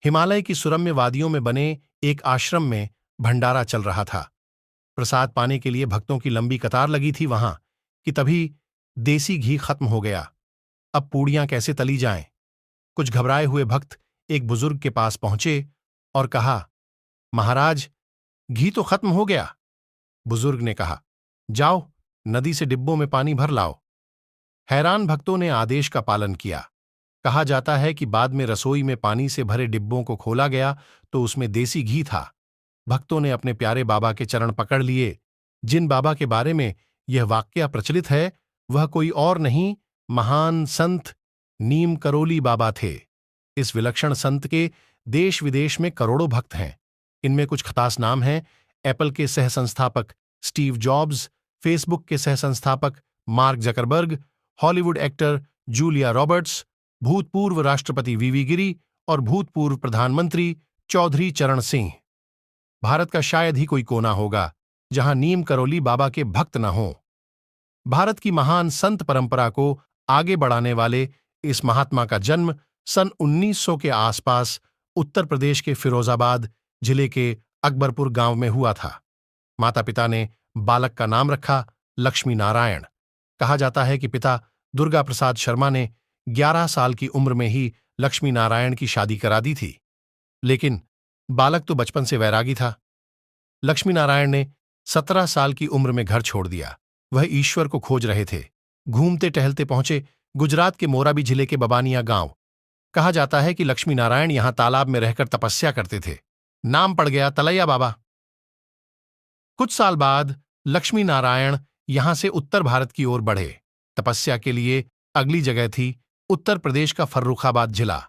हिमालय की सुरम्य वादियों में बने एक आश्रम में भंडारा चल रहा था। प्रसाद पाने के लिए भक्तों की लंबी कतार लगी थी वहां कि तभी देसी घी खत्म हो गया। अब पूड़ियां कैसे तली जाएं? कुछ घबराए हुए भक्त एक बुजुर्ग के पास पहुंचे और कहा, महाराज, घी तो खत्म हो गया। बुजुर्ग ने कहा, जाओ, नदी से डिब्बों में पानी भर लाओ। हैरान भक्तों ने आदेश का पालन किया। कहा जाता है कि बाद में रसोई में पानी से भरे डिब्बों को खोला गया तो उसमें देसी घी था। भक्तों ने अपने प्यारे बाबा के चरण पकड़ लिए। जिन बाबा के बारे में यह वाक्या प्रचलित है वह कोई और नहीं, महान संत नीम करोली बाबा थे। इस विलक्षण संत के देश विदेश में करोड़ों भक्त हैं। इनमें कुछ खास नाम हैं: एप्पल के सह संस्थापक स्टीव जॉब्स, फेसबुक के सह संस्थापक mark Zuckerberg, Hollywood actor Julia Roberts, भूतपूर्व राष्ट्रपति वीवी गिरी और भूतपूर्व प्रधानमंत्री चौधरी चरण सिंह। भारत का शायद ही कोई कोना होगा जहां नीम करोली बाबा के भक्त न हों। भारत की महान संत परंपरा को आगे बढ़ाने वाले इस महात्मा का जन्म सन 1900 के आसपास उत्तर प्रदेश के फिरोजाबाद जिले के अकबरपुर गांव में हुआ था। माता पिता ने बालक का नाम रखा लक्ष्मी नारायण। कहा जाता है कि पिता दुर्गा प्रसाद शर्मा ने 11 साल की उम्र में ही लक्ष्मी नारायण की शादी करा दी थी। लेकिन बालक तो बचपन से वैरागी था। लक्ष्मी नारायण ने 17 साल की उम्र में घर छोड़ दिया। वह ईश्वर को खोज रहे थे। घूमते टहलते पहुंचे गुजरात के मोराबी जिले के बबानिया गांव। कहा जाता है कि लक्ष्मी नारायण यहां तालाब में रहकर तपस्या करते थे। नाम पड़ गया तलैया बाबा। कुछ साल बाद लक्ष्मी नारायण यहां से उत्तर भारत की ओर बढ़े। तपस्या के लिए अगली जगह थी उत्तर प्रदेश का फर्रुखाबाद जिला।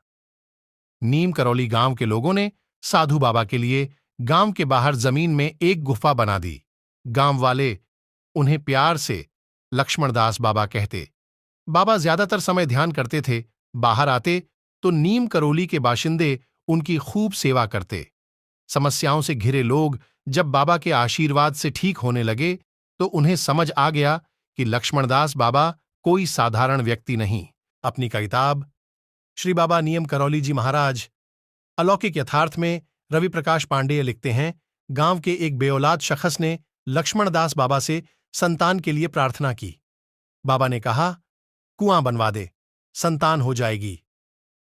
नीम करौली गांव के लोगों ने साधु बाबा के लिए गांव के बाहर जमीन में एक गुफा बना दी। गांव वाले उन्हें प्यार से लक्ष्मणदास बाबा कहते। बाबा ज्यादातर समय ध्यान करते थे। बाहर आते तो नीम करौली के बाशिंदे उनकी खूब सेवा करते। समस्याओं से घिरे लोग जब बाबा के आशीर्वाद से ठीक होने लगे तो उन्हें समझ आ गया कि लक्ष्मणदास बाबा कोई साधारण व्यक्ति नहीं। अपनी किताब श्री बाबा नीम करौली जी महाराज अलौकिक यथार्थ में रवि प्रकाश पांडेय लिखते हैं, गांव के एक बेऔलाद शख्स ने लक्ष्मणदास बाबा से संतान के लिए प्रार्थना की। बाबा ने कहा, कुआं बनवा दे, संतान हो जाएगी।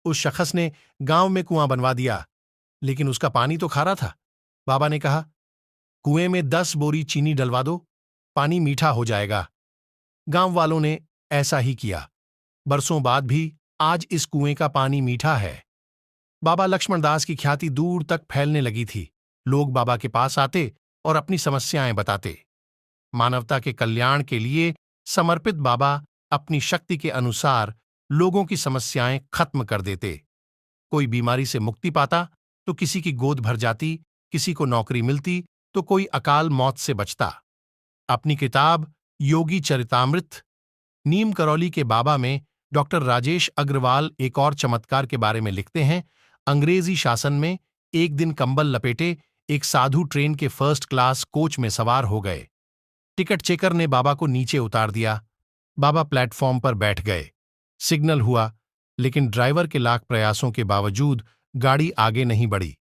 उस शख्स ने गांव में कुआं बनवा दिया, लेकिन उसका पानी तो खारा था। बाबा ने कहा, कुएं में 10 बोरी चीनी डलवा दो, पानी मीठा हो जाएगा। गांव वालों ने ऐसा ही किया। बरसों बाद भी आज इस कुएं का पानी मीठा है। बाबा लक्ष्मणदास की ख्याति दूर तक फैलने लगी थी। लोग बाबा के पास आते और अपनी समस्याएं बताते। मानवता के कल्याण के लिए समर्पित बाबा अपनी शक्ति के अनुसार लोगों की समस्याएं खत्म कर देते। कोई बीमारी से मुक्ति पाता तो किसी की गोद भर जाती, किसी को नौकरी मिलती तो कोई अकाल मौत से बचता। अपनी किताब योगी चरितामृत नीम करौली के बाबा में डॉक्टर राजेश अग्रवाल एक और चमत्कार के बारे में लिखते हैं। अंग्रेजी शासन में एक दिन कंबल लपेटे एक साधु ट्रेन के फर्स्ट क्लास कोच में सवार हो गए। टिकट चेकर ने बाबा को नीचे उतार दिया। बाबा प्लेटफॉर्म पर बैठ गए। सिग्नल हुआ, लेकिन ड्राइवर के लाख प्रयासों के बावजूद गाड़ी आगे नहीं बढ़ी।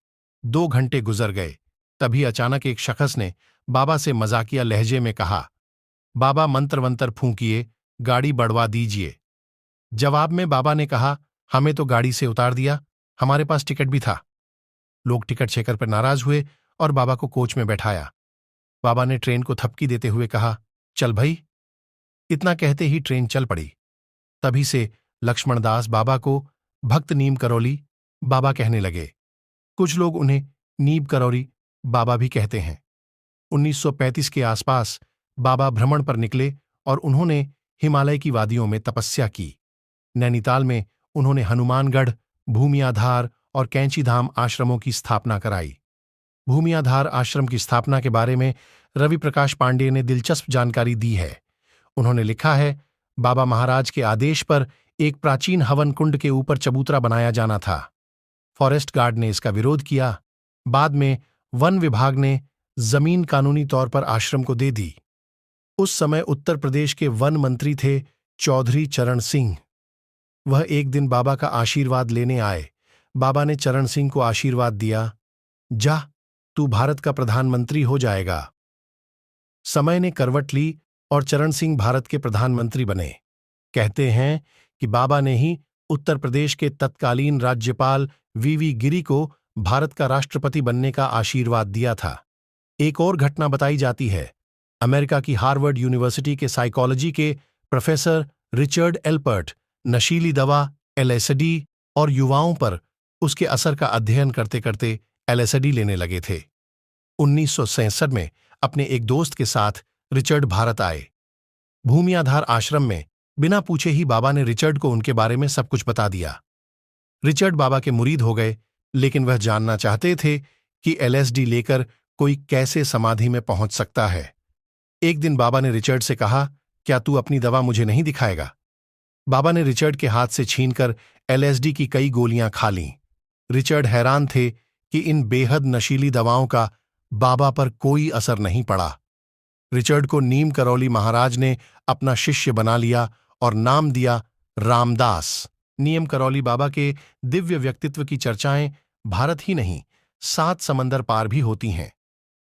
2 घंटे गुजर गए। तभी अचानक एक शख्स ने बाबा से मजाकिया लहजे में कहा, बाबा मंत्र वंत्र फूंकिए, गाड़ी बढ़वा दीजिए। जवाब में बाबा ने कहा, हमें तो गाड़ी से उतार दिया, हमारे पास टिकट भी था। लोग टिकट चेकर पर नाराज हुए और बाबा को कोच में बैठाया। बाबा ने ट्रेन को थपकी देते हुए कहा, चल भाई। इतना कहते ही ट्रेन चल पड़ी। तभी से लक्ष्मणदास बाबा को भक्त नीम करौली बाबा कहने लगे। कुछ लोग उन्हें नीम करौली बाबा भी कहते हैं। 1935 के आसपास बाबा भ्रमण पर निकले और उन्होंने हिमालय की वादियों में तपस्या की। नैनीताल में उन्होंने हनुमानगढ़, भूमियाधार और कैंचीधाम आश्रमों की स्थापना कराई। भूमियाधार आश्रम की स्थापना के बारे में रवि प्रकाश पांडेय ने दिलचस्प जानकारी दी है। उन्होंने लिखा है, बाबा महाराज के आदेश पर एक प्राचीन हवन कुंड के ऊपर चबूतरा बनाया जाना था। फॉरेस्ट गार्ड ने इसका विरोध किया। बाद में वन विभाग ने जमीन कानूनी तौर पर आश्रम को दे दी। उस समय उत्तर प्रदेश के वन मंत्री थे चौधरी चरण सिंह। वह एक दिन बाबा का आशीर्वाद लेने आए। बाबा ने चरण सिंह को आशीर्वाद दिया, जा, तू भारत का प्रधानमंत्री हो जाएगा। समय ने करवट ली और चरण सिंह भारत के प्रधानमंत्री बने। कहते हैं कि बाबा ने ही उत्तर प्रदेश के तत्कालीन राज्यपाल वीवी गिरी को भारत का राष्ट्रपति बनने का आशीर्वाद दिया था। एक और घटना बताई जाती है। अमेरिका की हार्वर्ड यूनिवर्सिटी के साइकोलॉजी के प्रोफेसर रिचर्ड एल्पर्ट नशीली दवा एलएसडी और युवाओं पर उसके असर का अध्ययन करते करते एलएसडी लेने लगे थे। 1967 में अपने एक दोस्त के साथ रिचर्ड भारत आए। भूमि आधार आश्रम में बिना पूछे ही बाबा ने रिचर्ड को उनके बारे में सब कुछ बता दिया। रिचर्ड बाबा के मुरीद हो गए, लेकिन वह जानना चाहते थे कि एलएसडी लेकर कोई कैसे समाधि में पहुंच सकता है। एक दिन बाबा ने रिचर्ड से कहा, क्या तू अपनी दवा मुझे नहीं दिखाएगा? बाबा ने रिचर्ड के हाथ से छीनकर एलएसडी की कई गोलियां खा लीं। रिचर्ड हैरान थे कि इन बेहद नशीली दवाओं का बाबा पर कोई असर नहीं पड़ा। रिचर्ड को नीम करौली महाराज ने अपना शिष्य बना लिया और नाम दिया रामदास। नीम करौली बाबा के दिव्य व्यक्तित्व की चर्चाएं भारत ही नहीं, 7 समंदर पार भी होती हैं।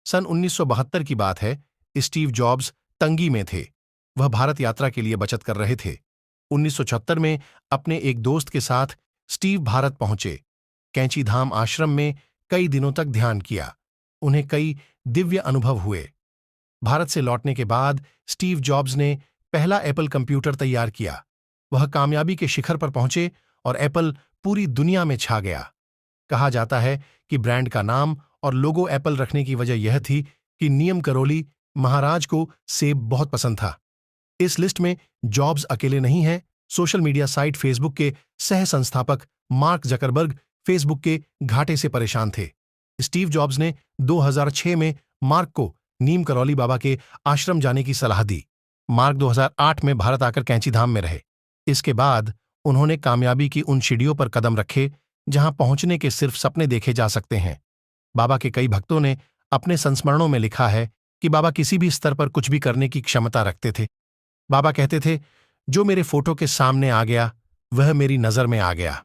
सन 1972 की बात है। स्टीव जॉब्स तंगी में थे। वह भारत यात्रा के लिए बचत कर रहे थे। 1976 में अपने एक दोस्त के साथ स्टीव भारत पहुंचे। कैंची धाम आश्रम में कई दिनों तक ध्यान किया। उन्हें कई दिव्य अनुभव हुए। भारत से लौटने के बाद स्टीव जॉब्स ने पहला एप्पल कंप्यूटर तैयार किया। वह कामयाबी के शिखर पर पहुंचे और एप्पल पूरी दुनिया में छा गया। कहा जाता है कि ब्रांड का नाम और लोगो एप्पल रखने की वजह यह थी कि नीम करौली महाराज को सेब बहुत पसंद था। इस लिस्ट में जॉब्स अकेले नहीं हैं। सोशल मीडिया साइट फेसबुक के सह संस्थापक मार्क जकरबर्ग फेसबुक के घाटे से परेशान थे। स्टीव जॉब्स ने 2006 में मार्क को नीम करौली बाबा के आश्रम जाने की सलाह दी। मार्क 2008 में भारत आकर कैंची धाम में रहे। इसके बाद उन्होंने कामयाबी की उन सीढ़ियों पर कदम रखे जहां पहुंचने के सिर्फ सपने देखे जा सकते हैं। बाबा के कई भक्तों ने अपने संस्मरणों में लिखा है कि बाबा किसी भी स्तर पर कुछ भी करने की क्षमता रखते थे। बाबा कहते थे, जो मेरे फोटो के सामने आ गया वह मेरी नजर में आ गया।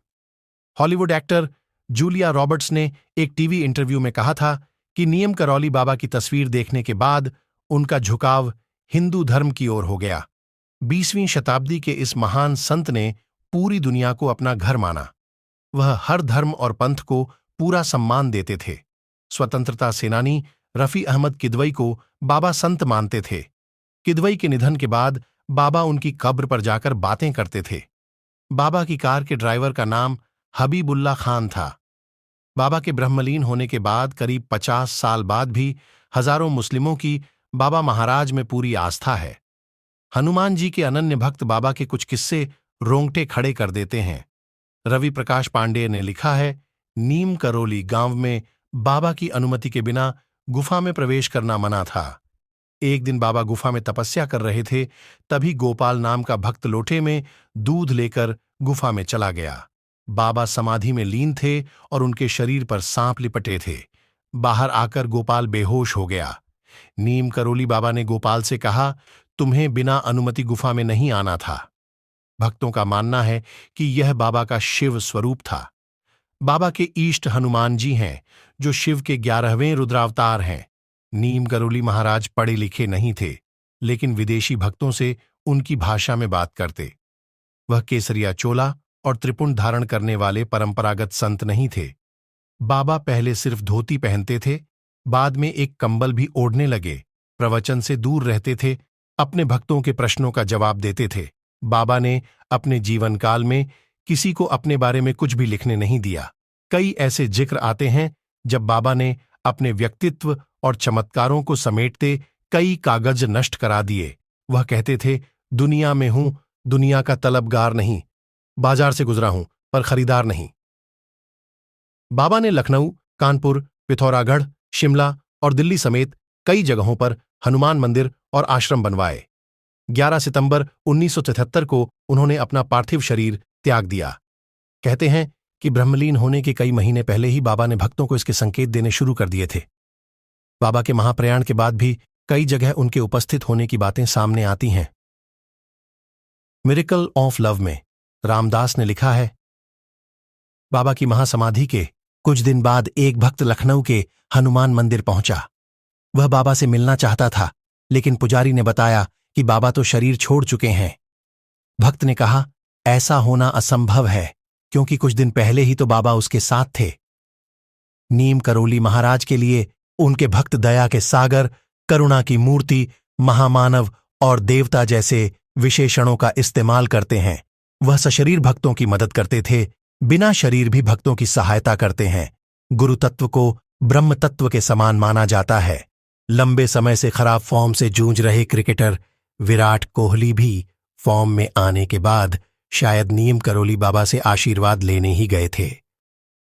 हॉलीवुड एक्टर जूलिया रॉबर्ट्स ने एक टीवी इंटरव्यू में कहा था कि नीम करौली बाबा की तस्वीर देखने के बाद उनका झुकाव हिंदू धर्म की ओर हो गया। 20वीं शताब्दी के इस महान संत ने पूरी दुनिया को अपना घर माना। वह हर धर्म और पंथ को पूरा सम्मान देते थे। स्वतंत्रता सेनानी रफी अहमद किदवई को बाबा संत मानते थे। किदवई के निधन के बाद बाबा उनकी कब्र पर जाकर बातें करते थे। बाबा की कार के ड्राइवर का नाम हबीबुल्ला खान था। बाबा के ब्रह्मलीन होने के बाद करीब 50 साल बाद भी हजारों मुस्लिमों की बाबा महाराज में पूरी आस्था है। हनुमान जी के अनन्य भक्त बाबा के कुछ किस्से रोंगटे खड़े कर देते हैं। रवि प्रकाश पांडेय ने लिखा है, नीम करौली गांव में बाबा की अनुमति के बिना गुफा में प्रवेश करना मना था। एक दिन बाबा गुफा में तपस्या कर रहे थे, तभी गोपाल नाम का भक्त लोटे में दूध लेकर गुफा में चला गया। बाबा समाधि में लीन थे और उनके शरीर पर सांप लिपटे थे। बाहर आकर गोपाल बेहोश हो गया। नीम करौली बाबा ने गोपाल से कहा, तुम्हें बिना अनुमति गुफा में नहीं आना था। भक्तों का मानना है कि यह बाबा का शिव स्वरूप था। बाबा के ईष्ट हनुमान जी हैं, जो शिव के 11वें रुद्रावतार हैं। नीम करौली महाराज पढ़े लिखे नहीं थे, लेकिन विदेशी भक्तों से उनकी भाषा में बात करते। वह केसरिया चोला और त्रिपुंड धारण करने वाले परंपरागत संत नहीं थे। बाबा पहले सिर्फ धोती पहनते थे, बाद में एक कंबल भी ओढ़ने लगे। प्रवचन से दूर रहते थे, अपने भक्तों के प्रश्नों का जवाब देते थे। बाबा ने अपने जीवन काल में किसी को अपने बारे में कुछ भी लिखने नहीं दिया। कई ऐसे जिक्र आते हैं जब बाबा ने अपने व्यक्तित्व और चमत्कारों को समेटते कई कागज नष्ट करा दिए। वह कहते थे, दुनिया में हूं, दुनिया का तलबगार नहीं, बाजार से गुजरा हूं पर खरीदार नहीं। बाबा ने लखनऊ, कानपुर, पिथौरागढ़, शिमला और दिल्ली समेत कई जगहों पर हनुमान मंदिर और आश्रम बनवाए। 11 सितंबर 1973 को उन्होंने अपना पार्थिव शरीर त्याग दिया। कहते हैं कि ब्रह्मलीन होने के कई महीने पहले ही बाबा ने भक्तों को इसके संकेत देने शुरू कर दिए थे। बाबा के महाप्रयाण के बाद भी कई जगह उनके उपस्थित होने की बातें सामने आती हैं। मिरेकल ऑफ लव में रामदास ने लिखा है, बाबा की महासमाधि के कुछ दिन बाद एक भक्त लखनऊ के हनुमान मंदिर पहुंचा। वह बाबा से मिलना चाहता था, लेकिन पुजारी ने बताया कि बाबा तो शरीर छोड़ चुके हैं। भक्त ने कहा, ऐसा होना असंभव है, क्योंकि कुछ दिन पहले ही तो बाबा उसके साथ थे। नीम करोली महाराज के लिए उनके भक्त दया के सागर, करुणा की मूर्ति, महामानव और देवता जैसे विशेषणों का इस्तेमाल करते हैं। वह सशरीर भक्तों की मदद करते थे, बिना शरीर भी भक्तों की सहायता करते हैं। गुरु तत्व को ब्रह्म तत्व के समान माना जाता है। लंबे समय से खराब फॉर्म से जूझ रहे क्रिकेटर विराट कोहली भी फॉर्म में आने के बाद शायद नीम करोली बाबा से आशीर्वाद लेने ही गए थे।